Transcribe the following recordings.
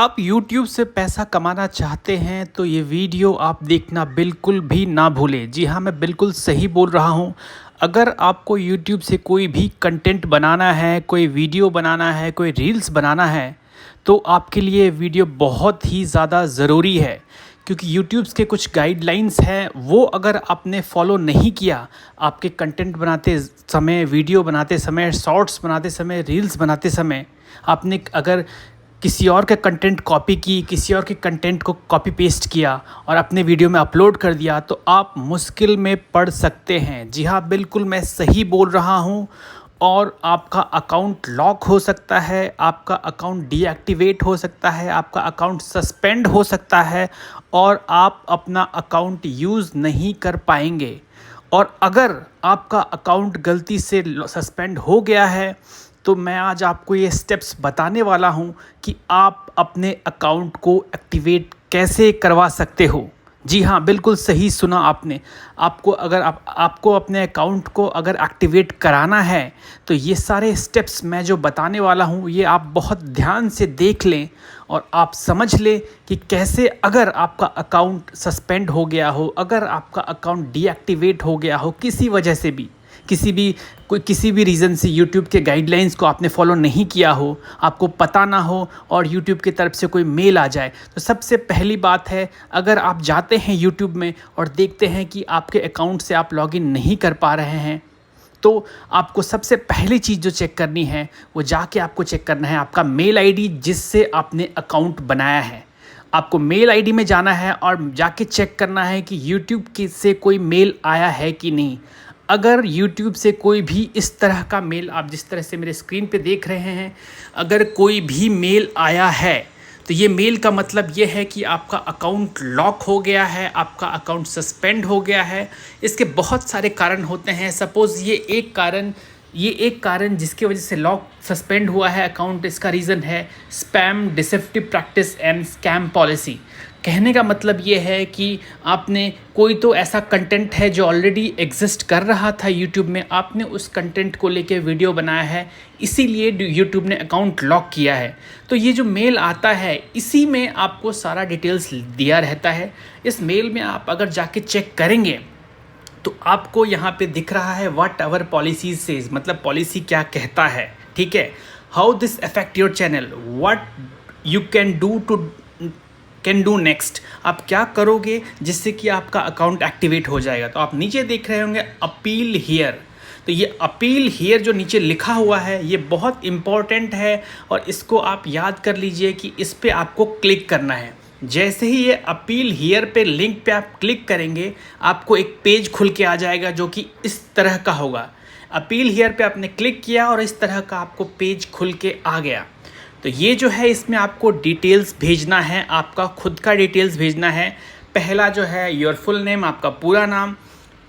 आप YouTube से पैसा कमाना चाहते हैं तो ये वीडियो आप देखना बिल्कुल भी ना भूलें। जी हाँ, मैं बिल्कुल सही बोल रहा हूँ। अगर आपको YouTube से कोई भी कंटेंट बनाना है, कोई वीडियो बनाना है, कोई रील्स बनाना है, तो आपके लिए वीडियो बहुत ही ज़्यादा ज़रूरी है। क्योंकि यूट्यूब्स के कुछ गाइडलाइंस हैं, वो अगर आपने फॉलो नहीं किया, आपके कंटेंट बनाते समय, वीडियो बनाते समय, शॉर्ट्स बनाते समय, रील्स बनाते समय आपने अगर किसी और का कंटेंट कॉपी की, किसी और के कंटेंट को कॉपी पेस्ट किया और अपने वीडियो में अपलोड कर दिया, तो आप मुश्किल में पड़ सकते हैं। जी हाँ, बिल्कुल मैं सही बोल रहा हूँ। और आपका अकाउंट लॉक हो सकता है, आपका अकाउंट डीएक्टिवेट हो सकता है, आपका अकाउंट सस्पेंड हो सकता है और आप अपना अकाउंट यूज़ नहीं कर पाएंगे। और अगर आपका अकाउंट गलती से सस्पेंड हो गया है, तो मैं आज आपको ये स्टेप्स बताने वाला हूँ कि आप अपने अकाउंट को एक्टिवेट कैसे करवा सकते हो। जी हाँ, बिल्कुल सही सुना आपने। आपको अपने अकाउंट को अगर एक्टिवेट कराना है, तो ये सारे स्टेप्स मैं जो बताने वाला हूँ, ये आप बहुत ध्यान से देख लें और आप समझ लें कि कैसे, अगर आपका अकाउंट सस्पेंड हो गया हो, अगर आपका अकाउंट डीएक्टिवेट हो गया हो किसी वजह से भी, किसी भी रीज़न से, यूट्यूब के गाइडलाइंस को आपने फॉलो नहीं किया हो, आपको पता ना हो और यूट्यूब की तरफ से कोई मेल आ जाए, तो सबसे पहली बात है, अगर आप जाते हैं यूट्यूब में और देखते हैं कि आपके अकाउंट से आप लॉगिन नहीं कर पा रहे हैं, तो आपको सबसे पहली चीज़ जो चेक करनी है, वो जाके आपको चेक करना है आपका मेल आईडी जिससे आपने अकाउंट बनाया है। आपको मेल आईडी में जाना है और जाके चेक करना है कि यूट्यूब से कोई मेल आया है कि नहीं। अगर YouTube से कोई भी इस तरह का मेल, आप जिस तरह से मेरे स्क्रीन पे देख रहे हैं, अगर कोई भी मेल आया है, तो ये मेल का मतलब ये है कि आपका अकाउंट लॉक हो गया है, आपका अकाउंट सस्पेंड हो गया है। इसके बहुत सारे कारण होते हैं। सपोज़ ये एक कारण जिसकी वजह से लॉक सस्पेंड हुआ है अकाउंट, इसका रीज़न है spam, deceptive practice and scam policy. कहने का मतलब ये है कि आपने कोई तो ऐसा कंटेंट है जो ऑलरेडी एग्जिस्ट कर रहा था यूट्यूब में, आपने उस कंटेंट को लेके वीडियो बनाया है, इसीलिए यूट्यूब ने अकाउंट लॉक किया है। तो ये जो मेल आता है, इसी में आपको सारा डिटेल्स दिया रहता है। इस मेल में आप अगर जाके चेक करेंगे, तो आपको यहाँ पे दिख रहा है व्हाट आवर पॉलिसीज सेज, मतलब पॉलिसी क्या कहता है, ठीक है। How this affect your channel, what you can do next, आप क्या करोगे जिससे कि आपका अकाउंट एक्टिवेट हो जाएगा। तो आप नीचे देख रहे होंगे अपील हियर, तो ये अपील हियर जो नीचे लिखा हुआ है, ये बहुत इम्पॉर्टेंट है और इसको आप याद कर लीजिए कि इस पर आपको क्लिक करना है। जैसे ही ये अपील हियर पे लिंक पे आप क्लिक करेंगे, आपको एक पेज खुल के आ जाएगा जो कि इस तरह का होगा। अपील हियर पे आपने क्लिक किया और इस तरह का आपको पेज खुल के आ गया। तो ये जो है, इसमें आपको डिटेल्स भेजना है, आपका खुद का डिटेल्स भेजना है। पहला जो है योर फुल नेम, आपका पूरा नाम,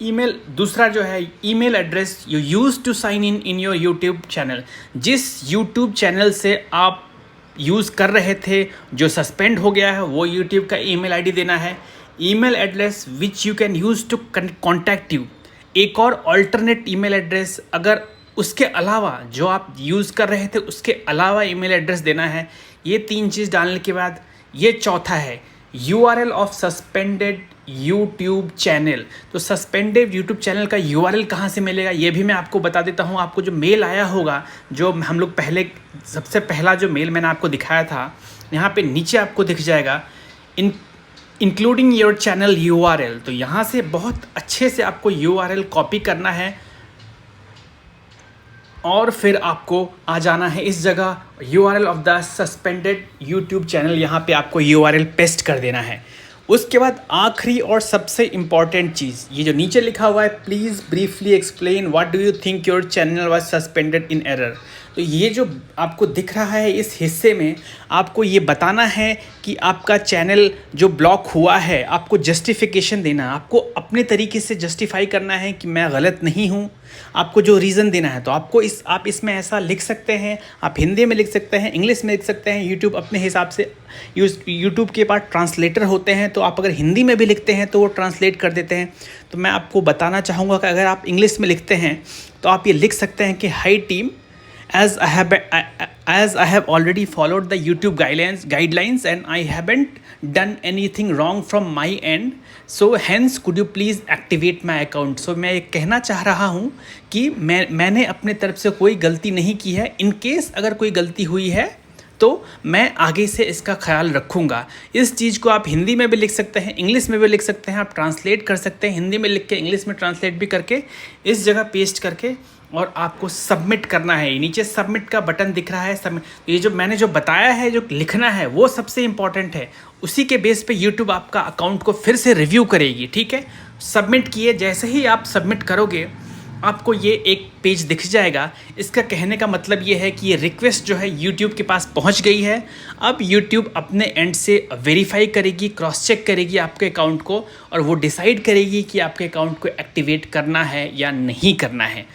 ईमेल। दूसरा जो है email address you use to sign in your YouTube channel, जिस यूट्यूब चैनल से आप यूज़ कर रहे थे जो सस्पेंड हो गया है, वो यूट्यूब का ईमेल आईडी देना है। Email address which you can use to contact you, एक और अल्टरनेट ईमेल एड्रेस, अगर उसके अलावा जो आप यूज़ कर रहे थे उसके अलावा ईमेल एड्रेस देना है। ये 3 चीज़ डालने के बाद ये चौथा है URL of suspended YouTube channel. तो सस्पेंडेड यूट्यूब चैनल का URL कहाँ से मिलेगा, ये भी मैं आपको बता देता हूँ। आपको जो मेल आया होगा, जो हम लोग सबसे पहला जो मेल मैंने आपको दिखाया था, यहाँ पे नीचे आपको दिख जाएगा इंक्लूडिंग योर चैनल URL। तो यहाँ से बहुत अच्छे से आपको URL कॉपी करना है और फिर आपको आ जाना है इस जगह, URL of the suspended YouTube channel, यहाँ पे आपको URL पेस्ट कर देना है। उसके बाद आखिरी और सबसे इम्पॉर्टेंट चीज़, ये जो नीचे लिखा हुआ है, please briefly explain what do you think your channel was suspended in error. तो ये जो आपको दिख रहा है, इस हिस्से में आपको ये बताना है कि आपका चैनल जो ब्लॉक हुआ है, आपको जस्टिफिकेशन देना है, आपको अपने तरीके से जस्टिफाई करना है कि मैं गलत नहीं हूँ, आपको जो रीज़न देना है। तो आपको आप इसमें ऐसा लिख सकते हैं, आप हिंदी में लिख सकते हैं, इंग्लिश में लिख सकते हैं। यूट्यूब अपने हिसाब से, यूट्यूब के पास ट्रांसलेटर होते हैं, तो आप अगर हिंदी में भी लिखते हैं तो वो ट्रांसलेट कर देते हैं। तो मैं आपको बताना चाहूँगा कि अगर आप इंग्लिश में लिखते हैं तो आप ये लिख सकते हैं कि hi team, as as I have already followed the YouTube guidelines and I haven't done anything wrong from my end, so hence could you please activate my account. So मैं कहना चाह रहा हूँ कि मैंने अपने तरफ से कोई गलती नहीं की है. इन केस अगर कोई गलती हुई है तो मैं आगे से इसका ख्याल रखूँगा. इस चीज़ को आप हिंदी में भी लिख सकते हैं, इंग्लिश में भी लिख सकते हैं, आप ट्रांसलेट कर सकते हैं, हिंदी में लिख के इंग्लिश में ट्रांसलेट भी करके इस जगह पेस्ट करके और आपको सबमिट करना है. नीचे सबमिट का बटन दिख रहा है. सबमिट, ये जो मैंने जो बताया है, जो लिखना है वो सबसे इम्पॉर्टेंट है. उसी के बेस पे यूट्यूब आपका अकाउंट को फिर से रिव्यू करेगी. ठीक है, सबमिट किए. जैसे ही आप सबमिट करोगे आपको ये एक पेज दिख जाएगा. इसका कहने का मतलब ये है कि ये रिक्वेस्ट जो है यूट्यूब के पास पहुंच गई है. अब यूट्यूब अपने एंड से वेरीफाई करेगी, क्रॉस चेक करेगी आपके अकाउंट को और वो डिसाइड करेगी कि आपके अकाउंट को एक्टिवेट करना है या नहीं करना है.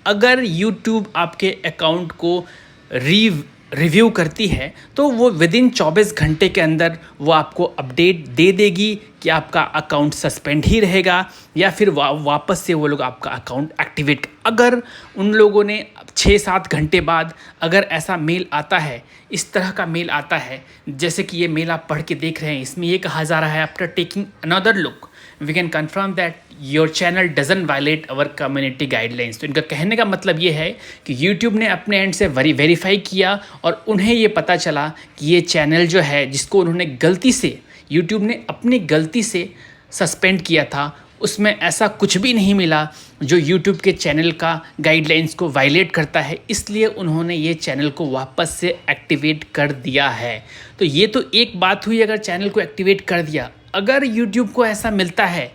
अगर यूट्यूब आपके अकाउंट को रिव्यू करती है तो वो विदिन 24 घंटे के अंदर वो आपको अपडेट दे देगी कि आपका अकाउंट सस्पेंड ही रहेगा या फिर वापस से वो लोग आपका अकाउंट एक्टिवेट. अगर उन लोगों ने 6-7 घंटे बाद अगर ऐसा मेल आता है, इस तरह का मेल आता है, जैसे कि ये मेल आप पढ़ के देख रहे हैं, इसमें ये कहा जा रहा है after taking another look we can confirm that your channel doesn't violate our community guidelines. तो इनका कहने का मतलब ये है कि यूट्यूब ने अपने एंड से वेरीफाई किया और उन्हें ये पता चला कि ये चैनल जो है जिसको उन्होंने गलती से, यूट्यूब ने अपनी गलती से सस्पेंड किया था, उसमें ऐसा कुछ भी नहीं मिला जो यूट्यूब के चैनल का गाइडलाइंस को वायलेट करता है. इसलिए उन्होंने ये चैनल को वापस से एक्टिवेट कर दिया है. तो ये तो एक बात हुई अगर चैनल को एक्टिवेट कर दिया. अगर यूट्यूब को ऐसा मिलता है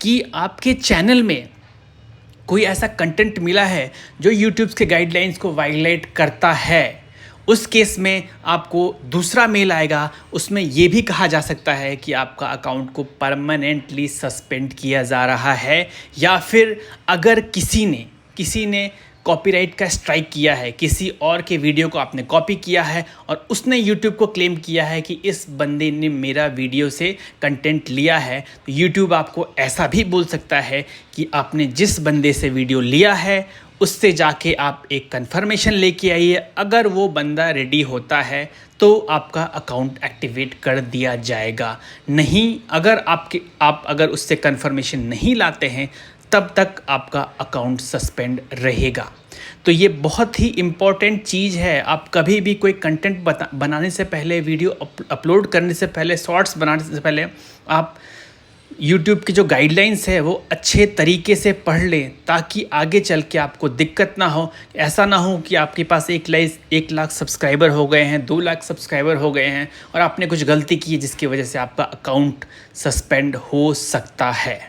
कि आपके चैनल में कोई ऐसा कंटेंट मिला है जो यूट्यूब के गाइडलाइंस को वायलेट करता है, उस केस में आपको दूसरा मेल आएगा. उसमें ये भी कहा जा सकता है कि आपका अकाउंट को परमानेंटली सस्पेंड किया जा रहा है या फिर अगर किसी ने कॉपीराइट का स्ट्राइक किया है, किसी और के वीडियो को आपने कॉपी किया है और उसने यूट्यूब को क्लेम किया है कि इस बंदे ने मेरा वीडियो से कंटेंट लिया है, तो यूट्यूब आपको ऐसा भी बोल सकता है कि आपने जिस बंदे से वीडियो लिया है उससे जाके आप एक कंफर्मेशन लेके आइए. अगर वो बंदा रेडी होता है तो आपका अकाउंट एक्टिवेट कर दिया जाएगा. नहीं, अगर आप अगर उससे कंफर्मेशन नहीं लाते हैं तब तक आपका अकाउंट सस्पेंड रहेगा. तो ये बहुत ही इम्पॉर्टेंट चीज़ है. आप कभी भी कोई कंटेंट बनाने से पहले, वीडियो अपलोड करने से पहले, शॉर्ट्स बनाने से पहले आप यूट्यूब की जो गाइडलाइंस है वो अच्छे तरीके से पढ़ लें ताकि आगे चल के आपको दिक्कत ना हो. ऐसा ना हो कि आपके पास 1 लाख सब्सक्राइबर हो गए हैं, 2 लाख सब्सक्राइबर हो गए हैं और आपने कुछ गलती की है जिसकी वजह से आपका अकाउंट सस्पेंड हो सकता है.